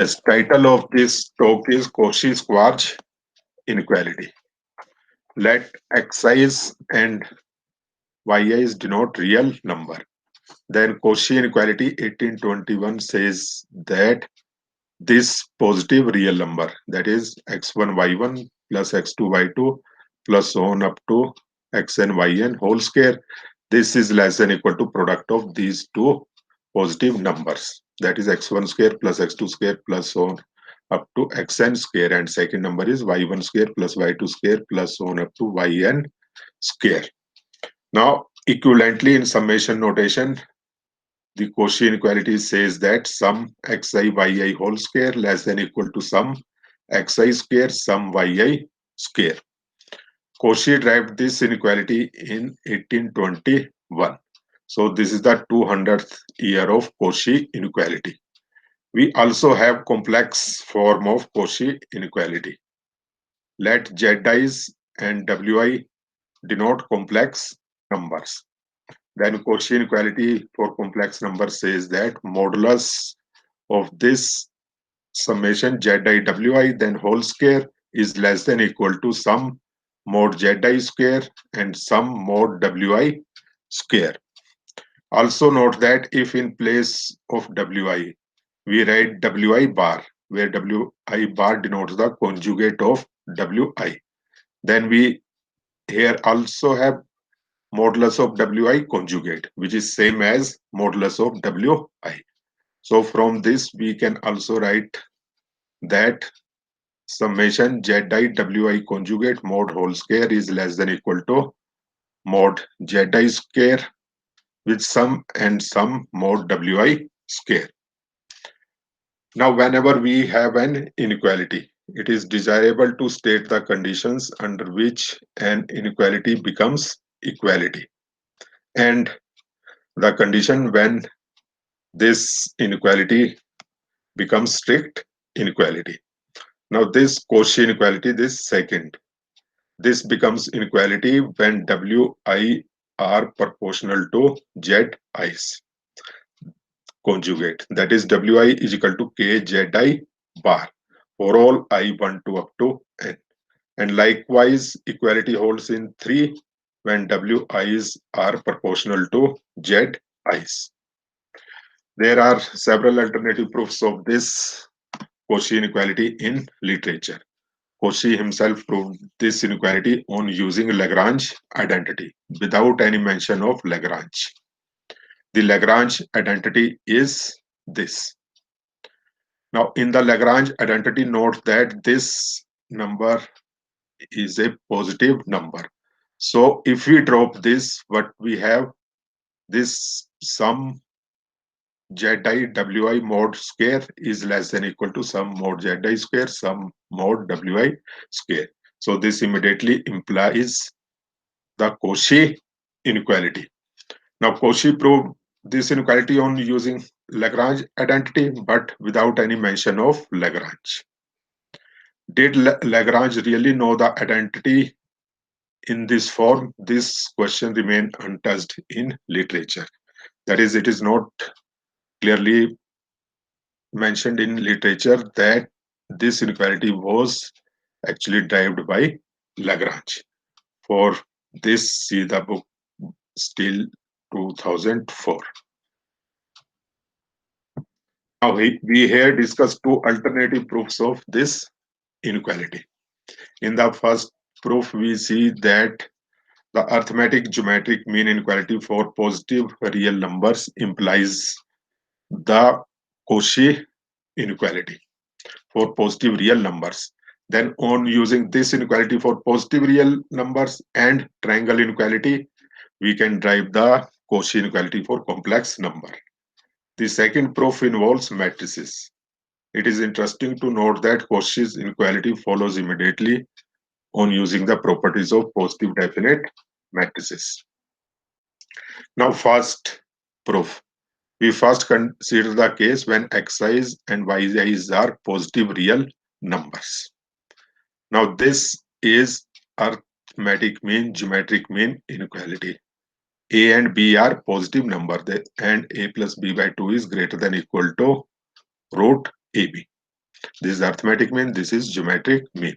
Yes, title of this talk is Cauchy-Schwarz inequality. Let xi's and yi's denote real number. Then Cauchy inequality 1821 says that this positive real number, that is x1 y1 plus x2 y2 plus so on up to xn yn whole square, this is less than equal to product of these two positive numbers, that is x1 square plus x2 square plus so on up to xn square, and second number is y1 square plus y2 square plus so on up to yn square. Now equivalently in summation notation, the Cauchy inequality says that sum xi yi whole square less than equal to sum xi square sum yi square. Cauchy derived this inequality in 1821. So this is the 200th year of Cauchy inequality. We also have complex form of Cauchy inequality. Let zi's and wi denote complex numbers. Then Cauchy inequality for complex numbers says that modulus of this summation zi then whole square is less than equal to sum mod zi square and sum mod wi square. Also note that if in place of wi we write wi bar, where wi bar denotes the conjugate of wi, then we here also have modulus of wi conjugate, which is same as modulus of wi. So from this we can also write that summation zi wi conjugate mod whole square is less than equal to mod zi square with sum and sum mod wi square. Now whenever we have an inequality, it is desirable to state the conditions under which an inequality becomes equality, and the condition when this inequality becomes strict inequality. Now this Cauchy inequality, this second, this becomes inequality when wi are proportional to zi's conjugate, that is wi is equal to k zi bar for all I1 to up to n. And likewise equality holds in 3 when wi's are proportional to zi's. There are several alternative proofs of this Cauchy inequality in literature. Cauchy himself proved this inequality on using Lagrange identity without any mention of Lagrange. The Lagrange identity is this. Now, in the Lagrange identity, note that this number is a positive number. So, if we drop this, what we have, this sum zi wi mod square is less than equal to sum mod zi square sum mod wi square. So, this immediately implies the Cauchy inequality. Now, Cauchy proved this inequality on using Lagrange identity, but without any mention of Lagrange. Did Lagrange really know the identity in this form? This question remains untouched in literature. That is, it is not clearly mentioned in literature that this inequality was actually derived by Lagrange. For this, see the book still 2004. Now we here discuss two alternative proofs of this inequality. In the first proof, we see that the arithmetic geometric mean inequality for positive real numbers implies the Cauchy inequality for positive real numbers. Then on using this inequality for positive real numbers and triangle inequality, we can derive the Cauchy inequality for complex number. The second proof involves matrices. It is interesting to note that Cauchy's inequality follows immediately on using the properties of positive definite matrices. Now, first proof. We first consider the case when xi's and yi's are positive real numbers. Now, this is arithmetic mean, geometric mean inequality. A and B are positive number and A plus B by 2 is greater than equal to root AB. This is arithmetic mean, this is geometric mean.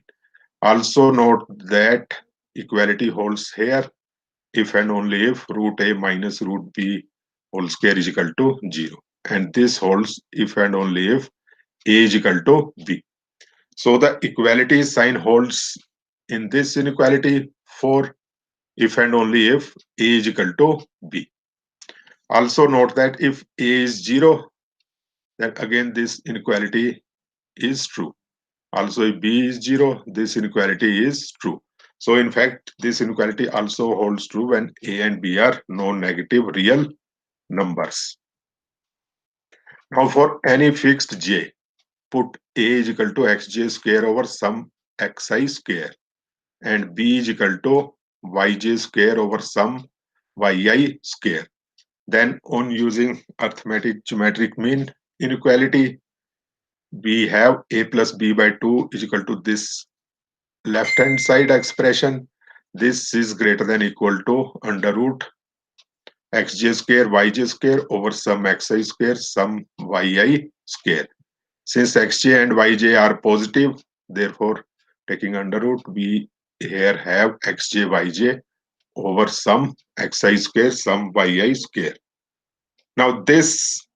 Also note that equality holds here if and only if root a minus root b whole square is equal to 0. And this holds if and only if a is equal to b. So the equality sign holds in this inequality for if and only if a is equal to b. Also note that if a is 0, then again this inequality is true. Also, if b is 0, this inequality is true. So, in fact, this inequality also holds true when a and b are non-negative real numbers. Now, for any fixed j, put a is equal to xj square over some xi square and b is equal to yj square over some yi square. Then, on using arithmetic geometric mean inequality, we have a plus b by 2 is equal to this left hand side expression. This is greater than equal to under root xj square yj square over some xi square some yi square. Since xj and yj are positive, therefore taking under root, we here have xj yj over some xi square some yi square. Now this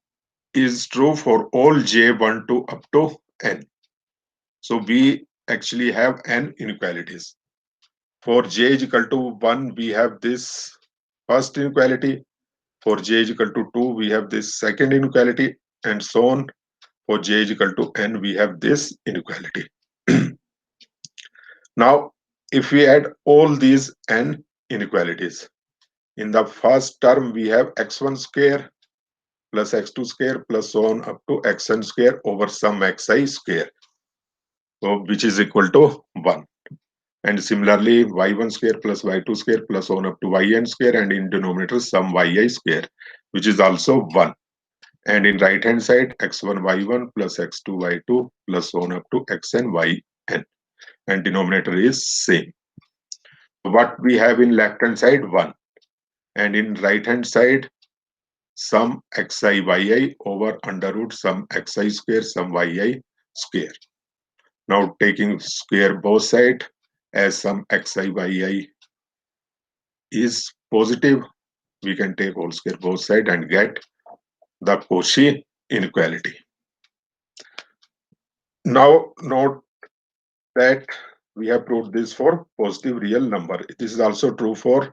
is true for all j1 to up to n. So we actually have n inequalities. For j is equal to 1, we have this first inequality. For j is equal to 2, we have this second inequality, and so on. For j is equal to n, we have this inequality. Now, if we add all these n inequalities, in the first term, we have x1 square plus x2 square plus so on up to xn square over some xi square, so which is equal to 1. And similarly, y1 square plus y2 square plus on up to yn square, and in denominator some yi square, which is also 1. And in right hand side, x1 y1 plus x2 y2 plus on up to xn yn. And denominator is same. What we have in left hand side, 1. And in right hand side, some xi yi over under root some xi square some yi square. Now taking square both side, as some xi yi is positive, we can take whole square both side and get the Cauchy inequality. Now note that we have proved this for positive real number. This is also true for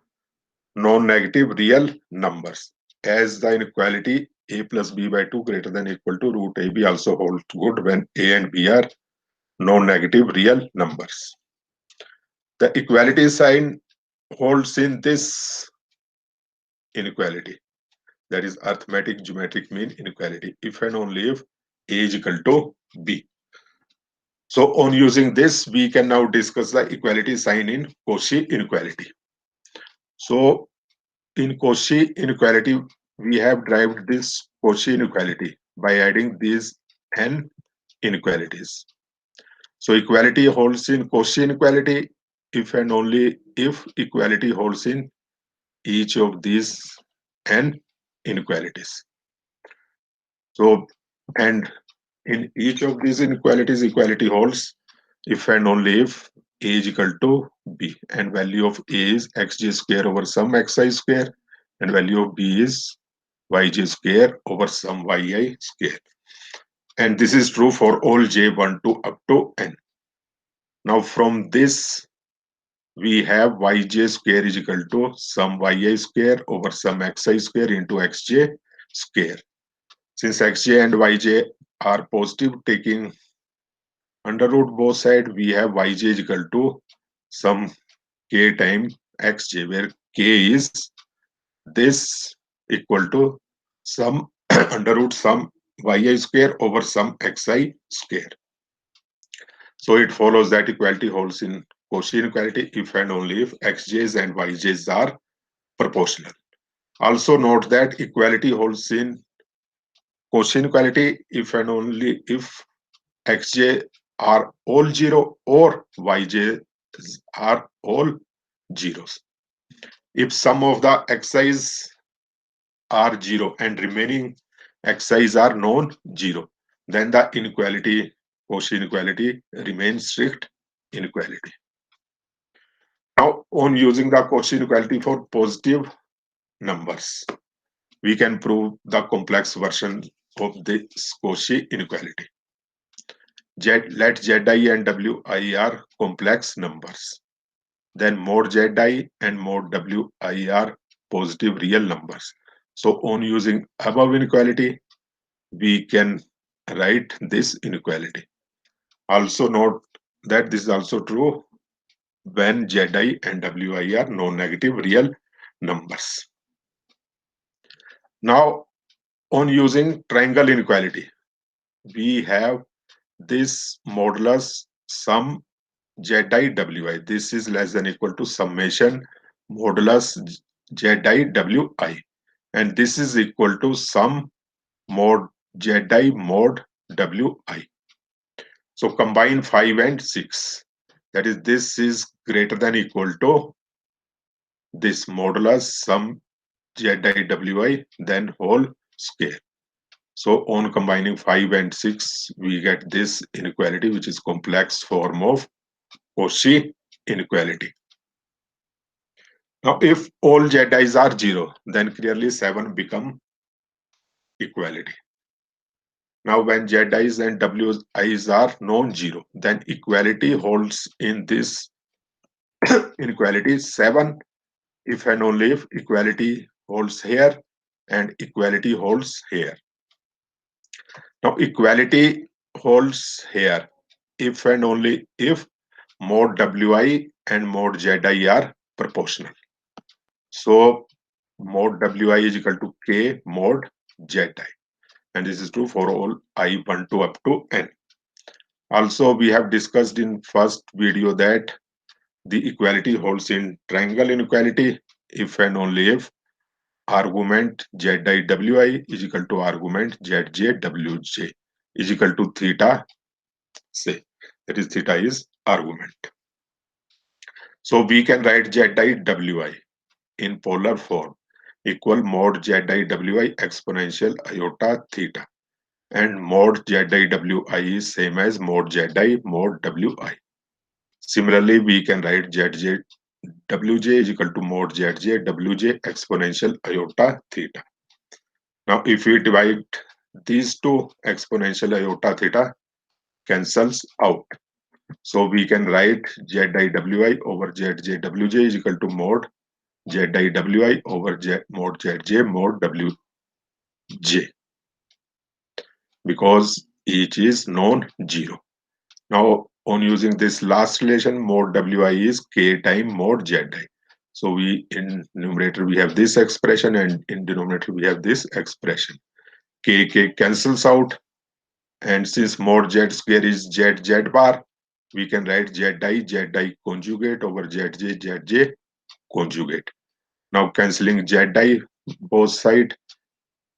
non-negative real numbers, as the inequality a plus b by 2 greater than equal to root ab also holds good when a and b are non-negative real numbers. The equality sign holds in this inequality, that is arithmetic geometric mean inequality, if and only if a is equal to b. So on using this, we can now discuss the equality sign in Cauchy inequality. So in Cauchy inequality, we have derived this Cauchy inequality by adding these n inequalities. So equality holds in Cauchy inequality if and only if equality holds in each of these n inequalities. So, and in each of these inequalities, equality holds if and only if a is equal to b, and value of a is xj square over some xi square, and value of b is yj square over some yi square. And this is true for all j1 to up to n. Now from this, we have yj square is equal to some yi square over some xi square into xj square. Since xj and yj are positive, taking under root both side, we have yj is equal to some k times xj, where k is this equal to some under root some yi square over some xi square. So it follows that equality holds in Cauchy inequality if and only if xj's and yj's are proportional. Also note that equality holds in Cauchy inequality if and only if xj are all 0 or yj are all zeros. If some of the xi's are 0 and remaining xi's are non-zero, then the inequality Cauchy inequality remains strict inequality. Now, on using the Cauchy inequality for positive numbers, we can prove the complex version of this Cauchy inequality. Let Zi and Wi are complex numbers. Then mod Zi and mod Wi are positive real numbers. So on using above inequality, we can write this inequality. Also note that this is also true when Zi and Wi are non-negative real numbers. Now, on using triangle inequality, we have this modulus sum Zi. This is less than equal to summation modulus Zi. And this is equal to sum mod Zi mod Wi. So combine 5 and 6. That is, this is greater than equal to this modulus sum Zi then whole square. So on combining 5 and 6, we get this inequality, which is complex form of Cauchy inequality. Now, if all Zi's are 0, then clearly 7 become equality. Now, when Zi's and Wi's are non-zero, then equality holds in this inequality 7 if and only if equality holds here and equality holds here. Now, equality holds here if and only if mod Wi and mod Zi are proportional. So mod Wi is equal to k mod Zi, and this is true for all I1 to up to n. Also, we have discussed in first video that the equality holds in triangle inequality if and only if argument Zi is equal to argument Zj is equal to theta, say that is theta is argument. So we can write Zi in polar form equal mod Zi exponential iota theta, and mod Zi is same as mod Zi mod Wi. Similarly, we can write Zj is equal to mod Zj exponential iota theta. Now, if we divide these two, exponential iota theta cancels out. So we can write Zi over Zj is equal to mod Zi over mod Zj mod Wj, because each is non-zero. Now, on using this last relation, mod Wi is k time mod Zi. So we in numerator we have this expression, and in denominator we have this expression. K cancels out, and since mod Z square is Z bar, we can write Zi conjugate over Zj conjugate. Now cancelling Zi both side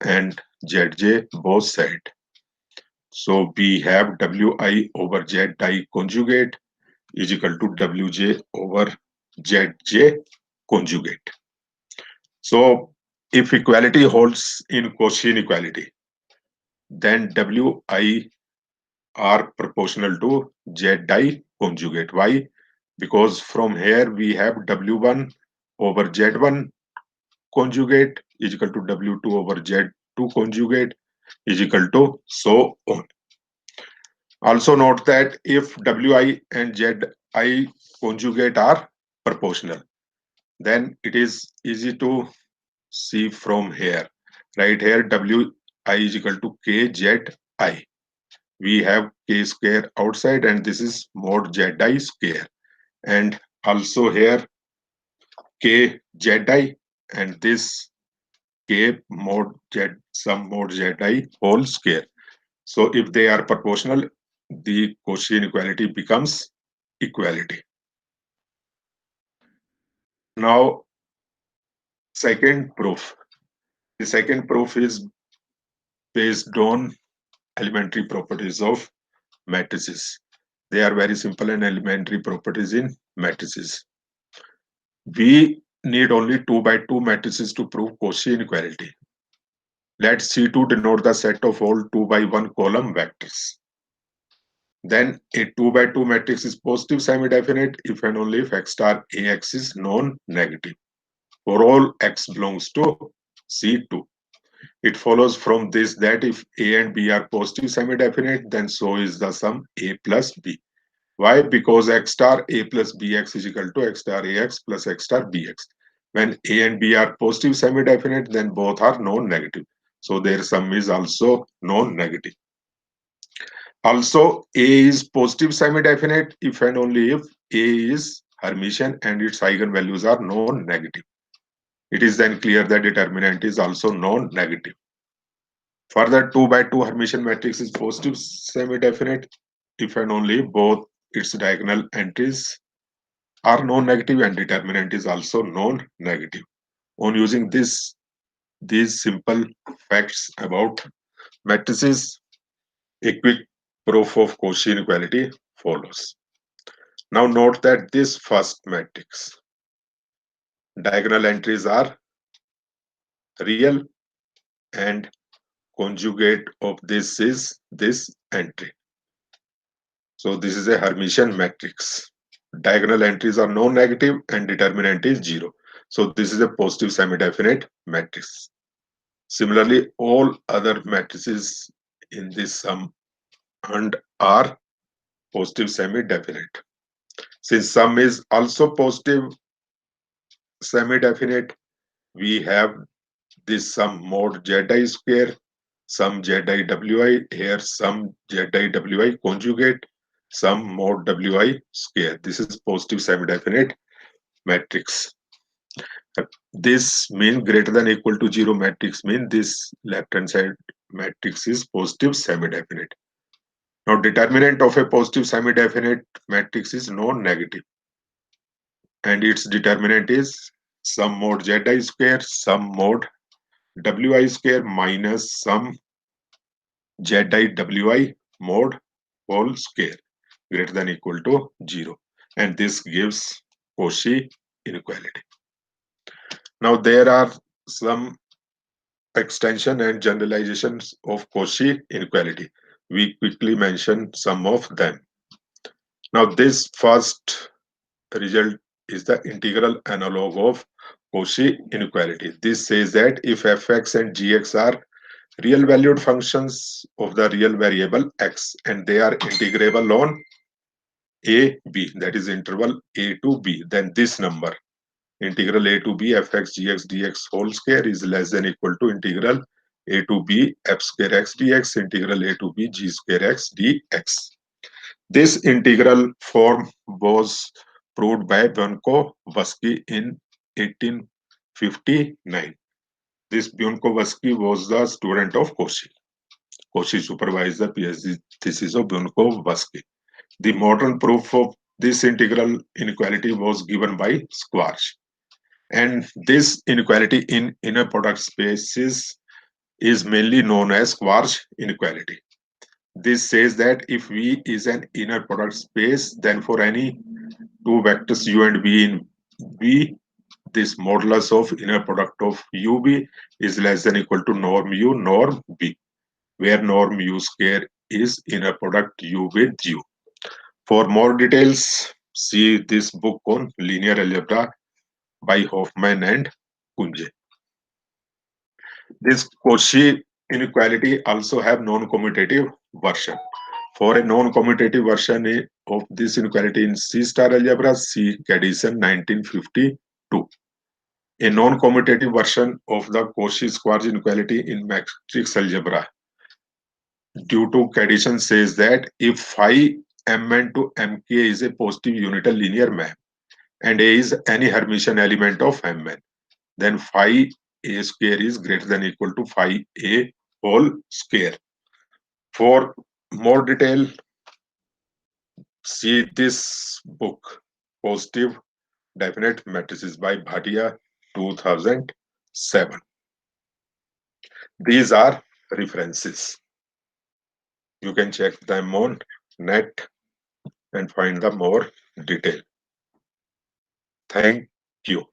and Zj both side. So we have Wi over Zi conjugate is equal to Wj over Zj conjugate. So if equality holds in Cauchy inequality, then Wi are proportional to Zi conjugate. Why? Because from here we have W1 over Z1 conjugate is equal to W2 over Z2 conjugate is equal to so on. Also note that if Wi and Zi conjugate are proportional, then it is easy to see from here. Right here, Wi is equal to Kzi. We have k square outside, and this is mod Zi square. And also here, k Zi, and this k mod Z, sum mod Zi whole square. So if they are proportional, the Cauchy inequality becomes equality. Now, second proof. The second proof is based on elementary properties of matrices. They are very simple and elementary properties in matrices. We need only 2 by 2 matrices to prove Cauchy inequality. Let C2 denote the set of all 2 by 1 column vectors. Then a 2 by 2 matrix is positive semi-definite if and only if x star ax is non-negative for all x belongs to C2. It follows from this that if A and B are positive semi-definite, then so is the sum A plus B. Why? Because x star A plus Bx is equal to x star Ax plus x star Bx. When A and B are positive semi-definite, then both are non-negative. So their sum is also non-negative. Also, A is positive semi-definite if and only if A is Hermitian and its eigenvalues are non-negative. It is then clear that determinant is also non-negative. Further, 2 by 2 Hermitian matrix is positive semi-definite if and only both its diagonal entries are non-negative and determinant is also non-negative. On using these simple facts about matrices, a quick proof of Cauchy inequality follows. Now note that this first matrix diagonal entries are real and conjugate of this is this entry. So this is a Hermitian matrix. Diagonal entries are non-negative and determinant is 0. So this is a positive semi-definite matrix. Similarly, all other matrices in this sum and are positive semi-definite. Since sum is also positive semi-definite, we have this sum mod zi square, sum ziwi, here sum ziwi conjugate, sum mod wi square. This is positive semi-definite matrix. This mean greater than equal to 0 matrix mean this left hand side matrix is positive semi-definite. Now determinant of a positive semi-definite matrix is non-negative and its determinant is sum mod zi square, sum mod wi square minus sum ziwi mod whole square greater than equal to 0, and this gives Cauchy inequality. Now there are some extension and generalizations of Cauchy inequality. We quickly mention some of them. Now this first result is the integral analog of Cauchy inequality. This says that if fx and gx are real valued functions of the real variable x and they are integrable on a, b, that is interval a to b, then this number integral a to b fx gx dx whole square is less than equal to integral a to b f square x dx integral a to b g square x dx. This integral form was proved by Bunko-Vasky in 1859. This Bunko-Vasky was the student of Cauchy. Cauchy supervised the PhD thesis of Bunko-Vasky. The modern proof of this integral inequality was given by Squarch. And this inequality in inner product spaces is mainly known as Squarch inequality. This says that if V is an inner product space, then for any two vectors u and v in V, this modulus of inner product of ub is less than equal to norm u norm b, where norm u square is inner product u with u. For more details, see this book on linear algebra by Hoffman and Kunje. This Cauchy inequality also have non-commutative version. For a non-commutative version of this inequality in C-star algebra, see Cadison 1952. A non-commutative version of the Cauchy-Squarch inequality in matrix algebra due to Cadison says that if phi mn to mk is a positive unital linear map and A is any Hermitian element of mn, then phi a square is greater than equal to phi a whole square. For more detail, see this book, Positive Definite Matrices by Bhatia 2007. These are references. You can check them on net and find the more detail. Thank you.